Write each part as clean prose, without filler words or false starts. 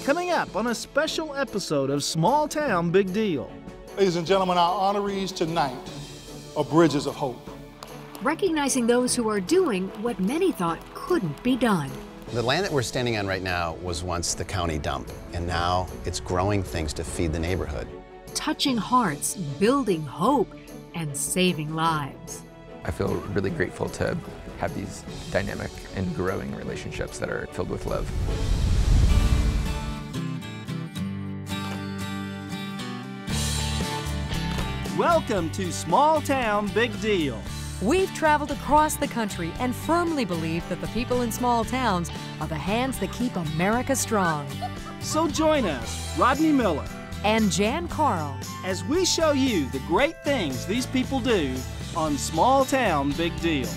coming up on a special episode of Small Town Big Deal. Ladies and gentlemen, our honorees tonight are Bridges of Hope. Recognizing those who are doing what many thought couldn't be done. The land that we're standing on right now was once the county dump, and now it's growing things to feed the neighborhood. Touching hearts, building hope, and saving lives. I feel really grateful to have these dynamic and growing relationships that are filled with love. Welcome to Small Town Big Deal. We've traveled across the country and firmly believe that the people in small towns are the hands that keep America strong. So join us, Rodney Miller, And Jan Carl, as we show you the great things these people do on Small Town Big Deal.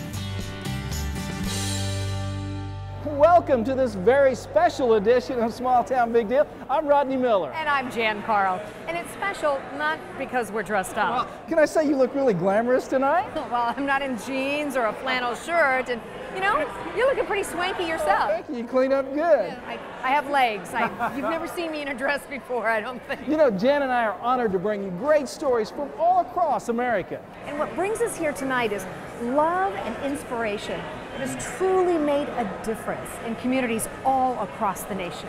Welcome to this very special edition of Small Town Big Deal. I'm Rodney Miller. And I'm Jan Carl. And it's special not because we're dressed up. Well, can I say you look really glamorous tonight? Well, I'm not in jeans or a flannel shirt, and you know, you're looking pretty swanky yourself. Thank you. You clean up good. I have legs. You've never seen me in a dress before, I don't think. You know, Jan and I are honored to bring you great stories from all across America. And what brings us here tonight is love and inspiration that has truly made a difference in communities all across the nation.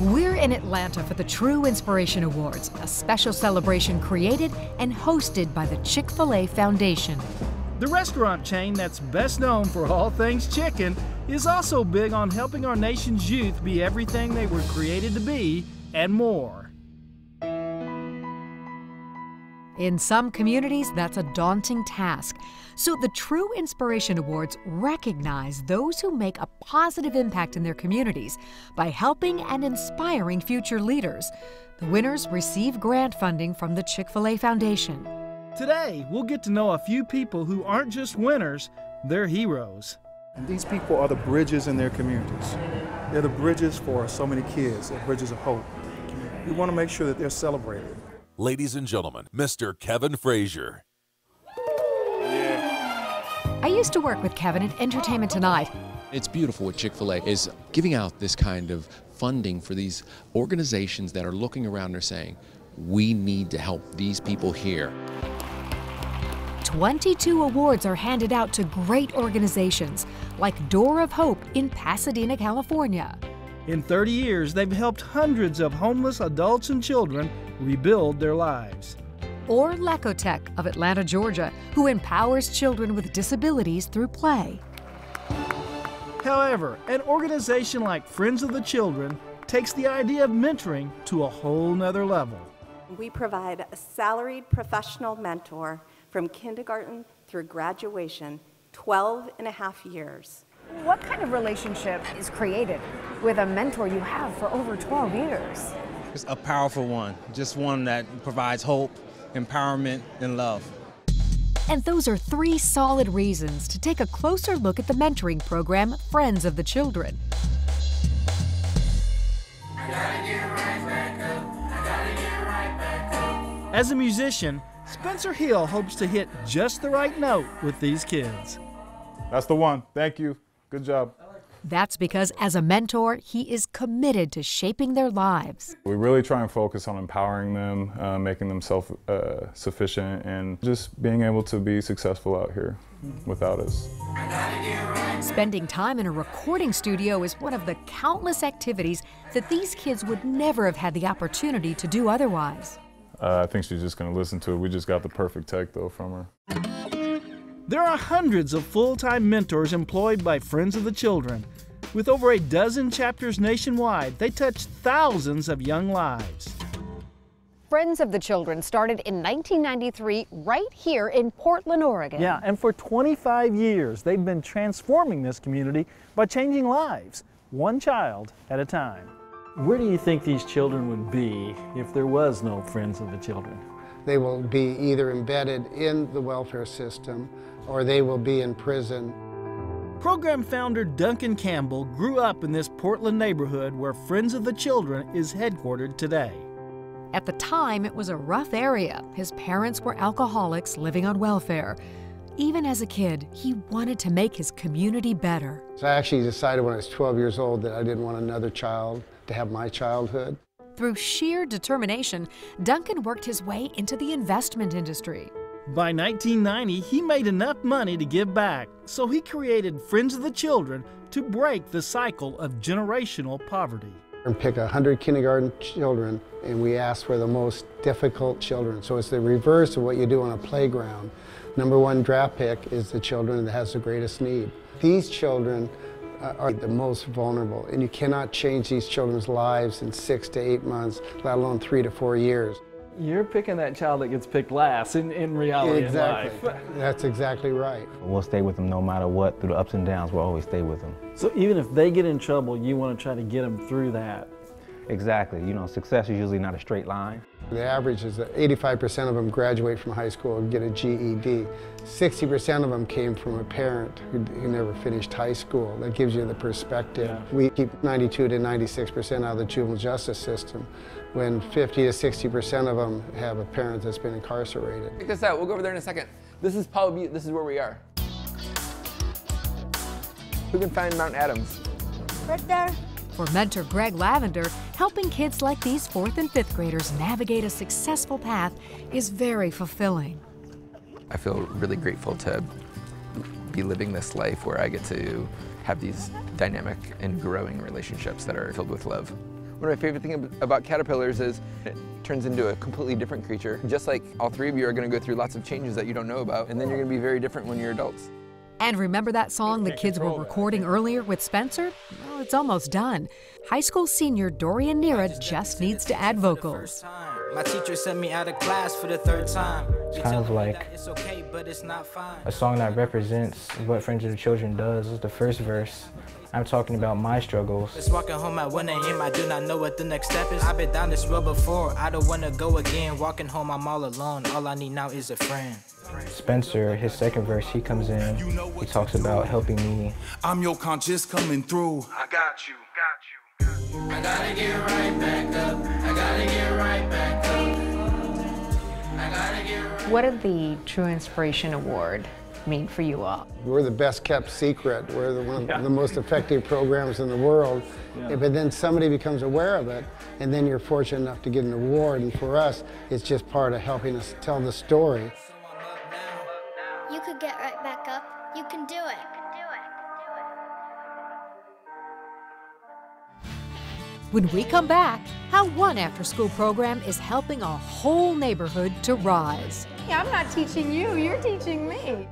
We're in Atlanta for the True Inspiration Awards, a special celebration created and hosted by the Chick-fil-a Foundation. The restaurant chain that's best known for all things chicken is also big on helping our nation's youth be everything they were created to be and more. In some communities, that's a daunting task. So the True Inspiration Awards recognize those who make a positive impact in their communities by helping and inspiring future leaders. The winners receive grant funding from the Chick-fil-a Foundation. Today, we'll get to know a few people who aren't just winners, they're heroes. And these people are the bridges in their communities. They're the bridges for so many kids, they're bridges of hope. We want to make sure that they're celebrated. Ladies and gentlemen, Mr. Kevin Frazier. I used to work with Kevin at Entertainment Tonight. It's beautiful what Chick-fil-A is giving out this kind of funding for these organizations that are looking around and are saying, we need to help these people here. 22 awards are handed out to great organizations like Door of Hope in Pasadena, California. In 30 years, they've helped hundreds of homeless adults and children rebuild their lives. Or Lecotech of Atlanta, Georgia, who empowers children with disabilities through play. However, an organization like Friends of the Children takes the idea of mentoring to a whole nother level. We provide a salaried professional mentor from kindergarten through graduation, 12 and a half years. What kind of relationship is created with a mentor you have for over 12 years? It's a powerful one, just one that provides hope, empowerment, and love. And those are 3 solid reasons to take a closer look at the mentoring program, Friends of the Children. As a musician, Spencer Hill hopes to hit just the right note with these kids. That's the one. Thank you. Good job. That's because as a mentor, he is committed to shaping their lives. We really try and focus on empowering them, making them self-sufficient, and just being able to be successful out here without us. Spending time in a recording studio is one of the countless activities that these kids would never have had the opportunity to do otherwise. I think she's just going to listen to it. We just got the perfect take, though, from her. There are hundreds of full-time mentors employed by Friends of the Children. With over a dozen chapters nationwide, they touch thousands of young lives. Friends of the Children started in 1993 right here in Portland, Oregon. Yeah, and for 25 years, they've been transforming this community by changing lives, one child at a time. Where do you think these children would be if there was no Friends of the Children? They will be either embedded in the welfare system or they will be in prison. Program founder Duncan Campbell grew up in this Portland neighborhood where Friends of the Children is headquartered today. At the time, it was a rough area. His parents were alcoholics living on welfare. even as a kid, he wanted to make his community better. So I actually decided when I was 12 years old that I didn't want another child to have my childhood. Through sheer determination, Duncan worked his way into the investment industry. By 1990, he made enough money to give back, so he created Friends of the Children to break the cycle of generational poverty. And pick 100 kindergarten children, and we ask for the most difficult children. So it's the reverse of what you do on a playground. Number one draft pick is the children that has the greatest need. These children are the most vulnerable, and you cannot change these children's lives in 6 to 8 months, let alone 3 to 4 years. You're picking that child that gets picked last in reality Exactly. in life. That's exactly right. We'll stay with them no matter what. Through the ups and downs, we'll always stay with them. So even if they get in trouble, you want to try to get them through that. Exactly. You know, success is usually not a straight line. The average is that 85% of them graduate from high school and get a GED. 60% of them came from a parent who never finished high school. That gives you the perspective. Yeah. We keep 92 to 96% out of the juvenile justice system, when 50 to 60% of them have a parent that's been incarcerated. Check this out, we'll go over there in a second. This is Powell Butte, this is where we are. Who can find Mount Adams? Right there. For mentor Greg Lavender, helping kids like these 4th and 5th graders navigate a successful path is very fulfilling. I feel really grateful to be living this life where I get to have these dynamic and growing relationships that are filled with love. One of my favorite things about caterpillars is it turns into a completely different creature. Just like all 3 of you are going to go through lots of changes that you don't know about, and then you're going to be very different when you're adults. And remember that song the kids were recording earlier with Spencer? Well, it's almost done. High school senior Dorian Nira just needs to add vocals. My teacher sent me out of class for the 3rd time. It's kind of like a song that represents what Friends of the Children does. Is the first verse. I'm talking about my struggles. Just walking home at 1 a.m. I do not know what the next step is. I've been down this road before. I don't want to go again. Walking home, I'm all alone. All I need now is a friend. Spencer, his 2nd verse, he comes in. He talks about helping me. I'm your conscience coming through. I got you. I gotta get right back up. I gotta get right back up. I gotta get right. What did the True Inspiration Award mean for you all? We're the best kept secret. We're one of the most effective programs in the world. Yeah. But then somebody becomes aware of it, and then you're fortunate enough to get an award. And for us, it's just part of helping us tell the story. You could get right back up. You can do it. When we come back, how one after-school program is helping a whole neighborhood to rise. Yeah, I'm not teaching you, you're teaching me.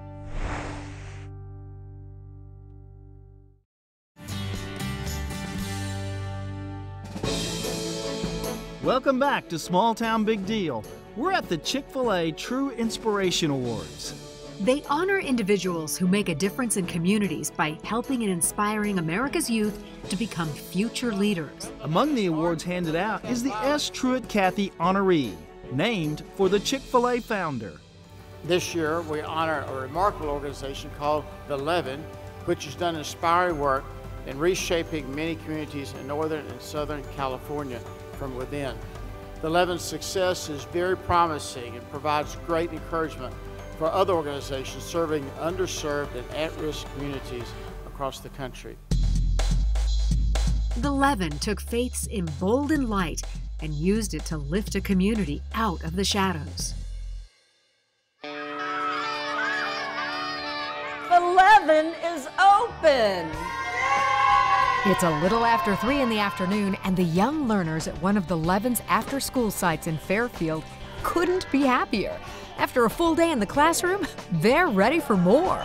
Welcome back to Small Town Big Deal. We're at the Chick-fil-A True Inspiration Awards. They honor individuals who make a difference in communities by helping and inspiring America's youth to become future leaders. Among the awards handed out is the S. Truett Cathy Honoree, named for the Chick-fil-A founder. This year, we honor a remarkable organization called The 11, which has done inspiring work in reshaping many communities in Northern and Southern California from within. The 11's success is very promising and provides great encouragement for other organizations serving underserved and at-risk communities across the country. The 11 took faith's emboldened light and used it to lift a community out of the shadows. The 11 is open! It's a little after 3 in the afternoon, and the young learners at one of the 11's after-school sites in Fairfield couldn't be happier. After a full day in the classroom, they're ready for more.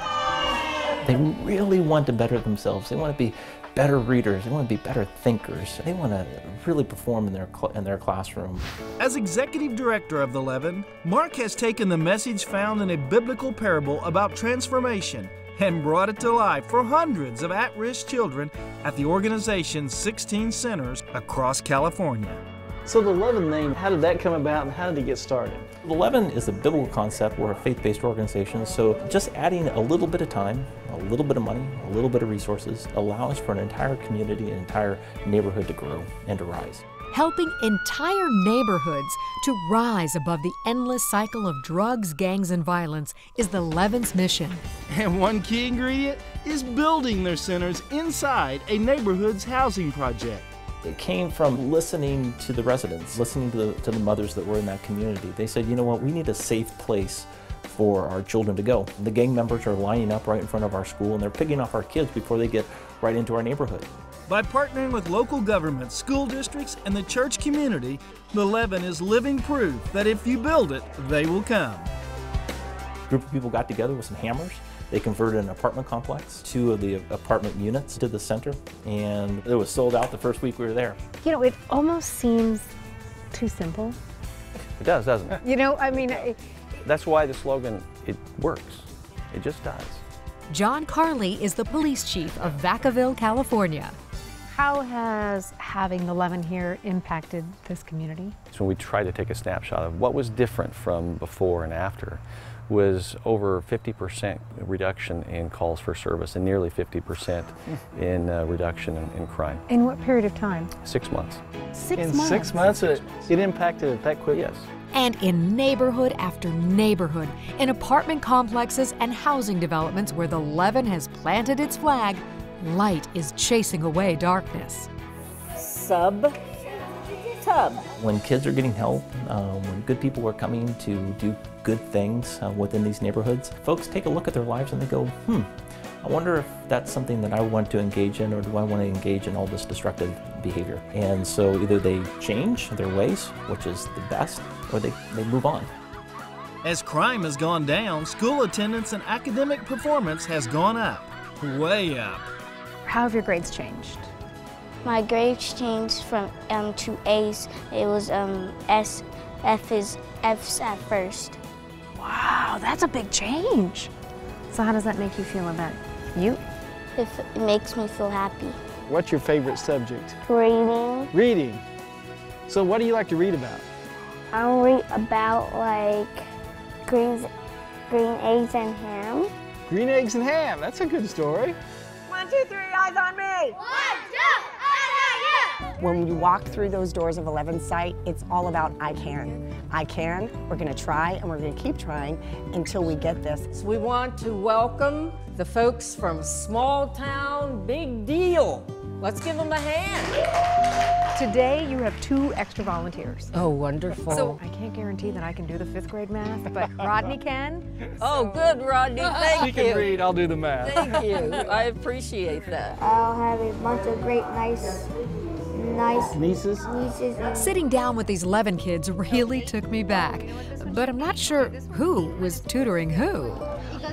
They really want to better themselves. They want to be better readers. They want to be better thinkers. They want to really perform in their classroom. As executive director of the 11, Mark has taken the message found in a biblical parable about transformation and brought it to life for hundreds of at-risk children at the organization's 16 centers across California. So the 11 name, how did that come about and how did it get started? The 11 is a biblical concept. We're a faith-based organization, so just adding a little bit of time, a little bit of money, a little bit of resources allows for an entire community, an entire neighborhood to grow and to rise. helping entire neighborhoods to rise above the endless cycle of drugs, gangs, and violence is the Levin's mission. And one key ingredient is building their centers inside a neighborhood's housing project. It came from listening to the residents, listening to the mothers that were in that community. They said, you know what, we need a safe place for our children to go. And the gang members are lining up right in front of our school, and they're picking off our kids before they get right into our neighborhood. By partnering with local governments, school districts, and the church community, the Levin is living proof that if you build it, they will come. A group of people got together with some hammers. They converted an apartment complex, 2 of the apartment units to the center, and it was sold out the first week we were there. You know, it almost seems too simple. It does, doesn't it? You know, I mean... That's why the slogan, it works. It just does. John Carley is the police chief of Vacaville, California. How has having the Levin here impacted this community? So when we tried to take a snapshot of what was different from before and after, was over 50% reduction in calls for service and nearly 50% in reduction in crime. In what period of time? 6 months. 6 In months? 6 months, it impacted it that quickly? Yes. And in neighborhood after neighborhood, in apartment complexes and housing developments where the Levin has planted its flag, light is chasing away darkness. Sub-tub. When kids are getting help, when good people are coming to do good things within these neighborhoods, folks take a look at their lives and they go, I wonder if that's something that I want to engage in, or do I want to engage in all this destructive behavior? And so either they change their ways, which is the best, or they move on. As crime has gone down, school attendance and academic performance has gone up, way up. How have your grades changed? My grades changed from to A's. It was S, F's at first. Wow, that's a big change. So how does that make you feel about you? It makes me feel happy. What's your favorite subject? Reading. Reading. So what do you like to read about? I read about like green eggs and ham. Green eggs and ham, that's a good story. 1, 2, 3, eyes on me. 1, 2, eyes on you. When you walk through those doors of 11th site, it's all about I can. I can, we're gonna try, and we're gonna keep trying until we get this. So we want to welcome the folks from Small Town Big Deal. Let's give them a hand. Today you have 2 extra volunteers. Oh, wonderful. So I can't guarantee that I can do the 5th grade math, but Rodney can. Oh, good, Rodney, thank you. She can read, I'll do the math. Thank you, I appreciate that. I'll have a bunch of great nice nieces. Sitting down with these Levin kids really took me back, but I'm not sure who was tutoring who.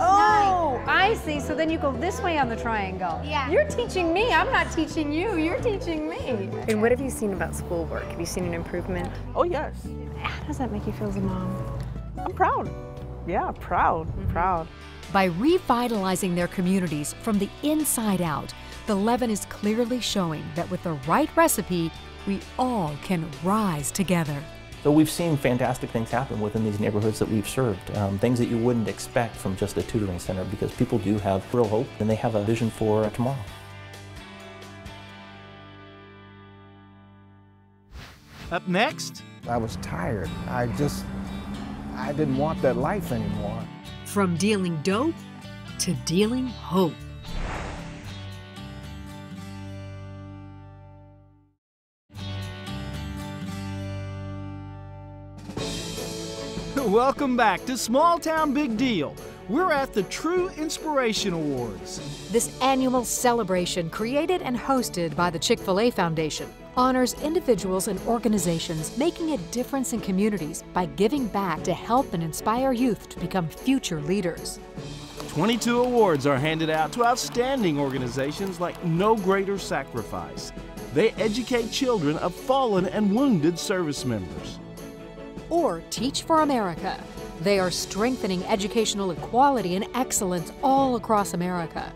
Oh, I see. So then you go this way on the triangle. Yeah. You're teaching me. I'm not teaching you. You're teaching me. And what have you seen about schoolwork? Have you seen an improvement? Oh, yes. How does that make you feel as a mom? I'm proud. Yeah, proud, proud. By revitalizing their communities from the inside out, the Levin is clearly showing that with the right recipe, we all can rise together. So we've seen fantastic things happen within these neighborhoods that we've served, things that you wouldn't expect from just a tutoring center, because people do have real hope and they have a vision for tomorrow. Up next, I was tired. I didn't want that life anymore. From dealing dope to dealing hope. Welcome back to Small Town Big Deal. We're at the True Inspiration Awards. This annual celebration, created and hosted by the Chick-fil-A Foundation, honors individuals and organizations making a difference in communities by giving back to help and inspire youth to become future leaders. 22 awards are handed out to outstanding organizations like No Greater Sacrifice. They educate children of fallen and wounded service members. Or Teach for America. They are strengthening educational equality and excellence all across America.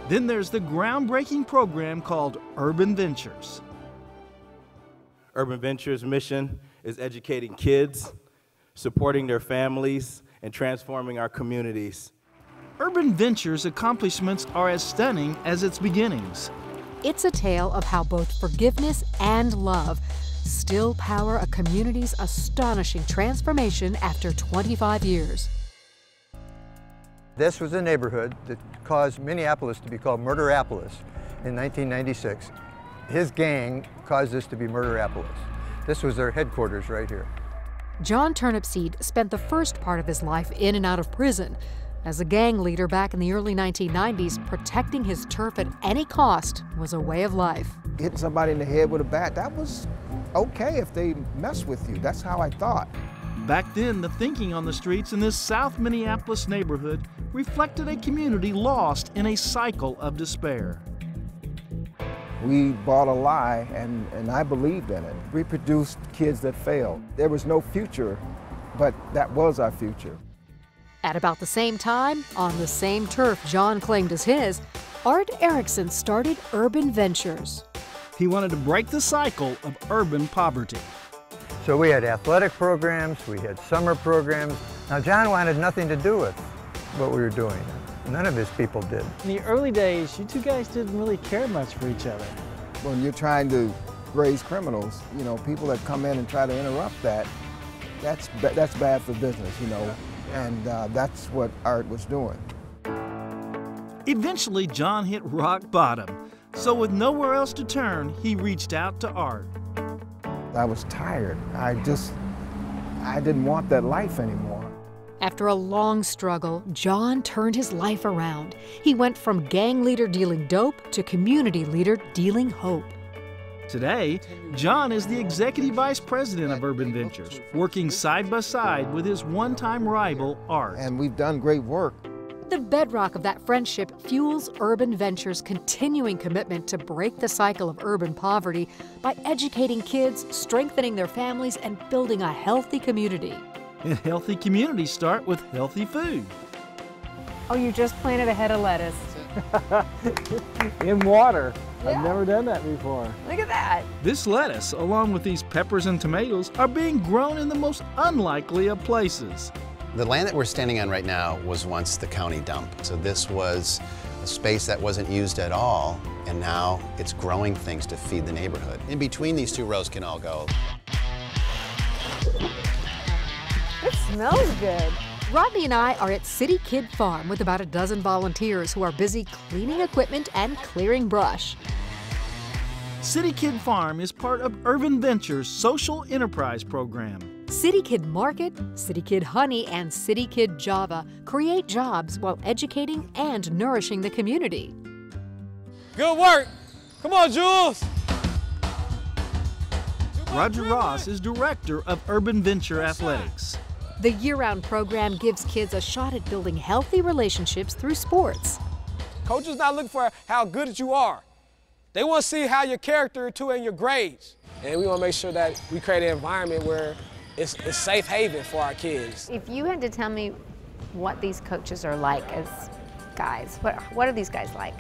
Then there's the groundbreaking program called Urban Ventures. Urban Ventures' mission is educating kids, supporting their families, and transforming our communities. Urban Ventures' accomplishments are as stunning as its beginnings. it's a tale of how both forgiveness and love still power a community's astonishing transformation after 25 years. This was a neighborhood that caused Minneapolis to be called Murderapolis in 1996. His gang caused this to be Murderapolis. This was their headquarters right here. John Turnipseed spent the first part of his life in and out of prison. As a gang leader back in the early 1990s, protecting his turf at any cost was a way of life. Hitting somebody in the head with a bat, that was okay if they mess with you. That's how I thought. Back then, the thinking on the streets in this South Minneapolis neighborhood reflected a community lost in a cycle of despair. We bought a lie, and I believed in it. We produced kids that failed. There was no future, but that was our future. At about the same time, on the same turf John claimed as his, Art Erickson started Urban Ventures. He wanted to break the cycle of urban poverty. So we had athletic programs, we had summer programs. Now John wanted nothing to do with what we were doing. None of his people did. In the early days, you two guys didn't really care much for each other. When you're trying to raise criminals, you know, people that come in and try to interrupt that, that's bad for business, you know, and that's what Art was doing. Eventually, John hit rock bottom. So with nowhere else to turn, he reached out to Art. I was tired. I didn't want that life anymore. After a long struggle, John turned his life around. He went from gang leader dealing dope to community leader dealing hope. Today, John is the executive vice president of Urban Ventures, working side by side with his one-time rival, Art. And we've done great work. The bedrock of that friendship fuels Urban Ventures' continuing commitment to break the cycle of urban poverty by educating kids, strengthening their families, and building a healthy community. And healthy communities start with healthy food. Oh, you just planted a head of lettuce. In water. Yeah. I've never done that before. Look at that. This lettuce, along with these peppers and tomatoes, are being grown in the most unlikely of places. The land that we're standing on right now was once the county dump. So this was a space that wasn't used at all, and now it's growing things to feed the neighborhood. In between these two rows can all go. It smells good. Rodney and I are at City Kid Farm with about a dozen volunteers who are busy cleaning equipment and clearing brush. City Kid Farm is part of Urban Ventures' social enterprise program. City Kid Market, City Kid Honey, and City Kid Java create jobs while educating and nourishing the community. Good work. Come on, Jules. Roger Ross is director of Urban Venture Athletics. The year-round program gives kids a shot at building healthy relationships through sports. Coaches not looking for how good you are. They want to see how your character too and your grades. And we want to make sure that we create an environment where it's a safe haven for our kids. If you had to tell me what these coaches are like as guys, what are these guys like?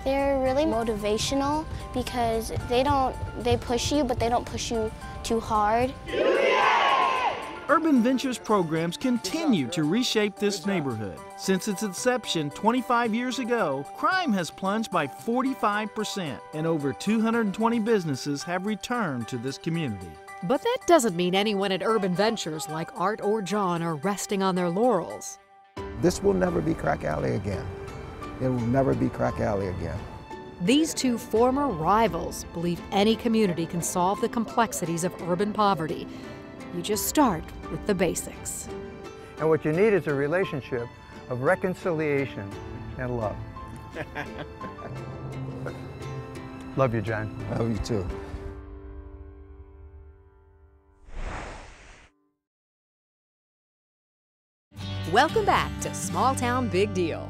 They're really motivational because they push you, but they don't push you too hard. Urban Ventures programs continue to reshape this neighborhood. Since its inception 25 years ago, crime has plunged by 45%, and over 220 businesses have returned to this community. But that doesn't mean anyone at Urban Ventures like Art or John are resting on their laurels. This will never be Crack Alley again. It will never be Crack Alley again. These two former rivals believe any community can solve the complexities of urban poverty. You just start with the basics. And what you need is a relationship of reconciliation and love. Love you, John. Love you too. Welcome back to Small Town Big Deal.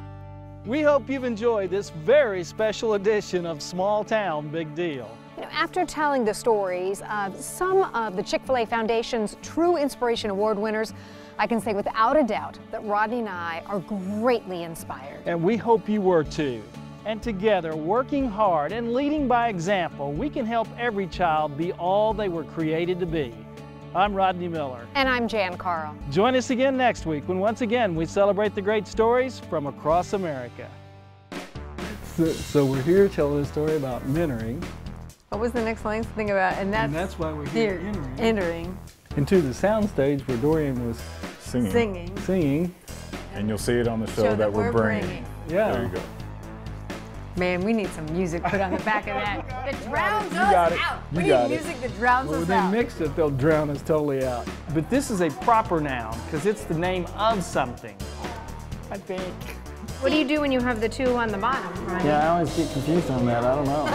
We hope you've enjoyed this very special edition of Small Town Big Deal. You know, after telling the stories of some of the Chick-fil-A Foundation's True Inspiration Award winners, I can say without a doubt that Rodney and I are greatly inspired. And we hope you were too. And together, working hard and leading by example, we can help every child be all they were created to be. I'm Rodney Miller. And I'm Jan Carl. Join us again next week when once again we celebrate the great stories from across America. So we're here telling a story about mentoring. What was the next line to think about? And that's why we're here entering. Into the soundstage where Dorian was singing. And you'll see it on the show that we're bringing. Yeah. There you go. Man, we need some music put on the back of that. That drowns us got it. out. You We got need it. music that drowns Well, us when out. they mix it, they'll drown us totally out. But this is a proper noun because it's the name of something, I think. What do you do when you have the two on the bottom, Ronnie? Yeah, I always get confused on that. I don't know.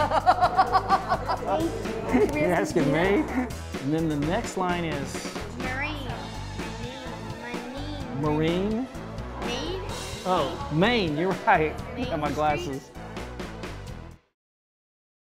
You're asking me? And then the next line is Marine. Oh, Maine, you're right. I got my glasses.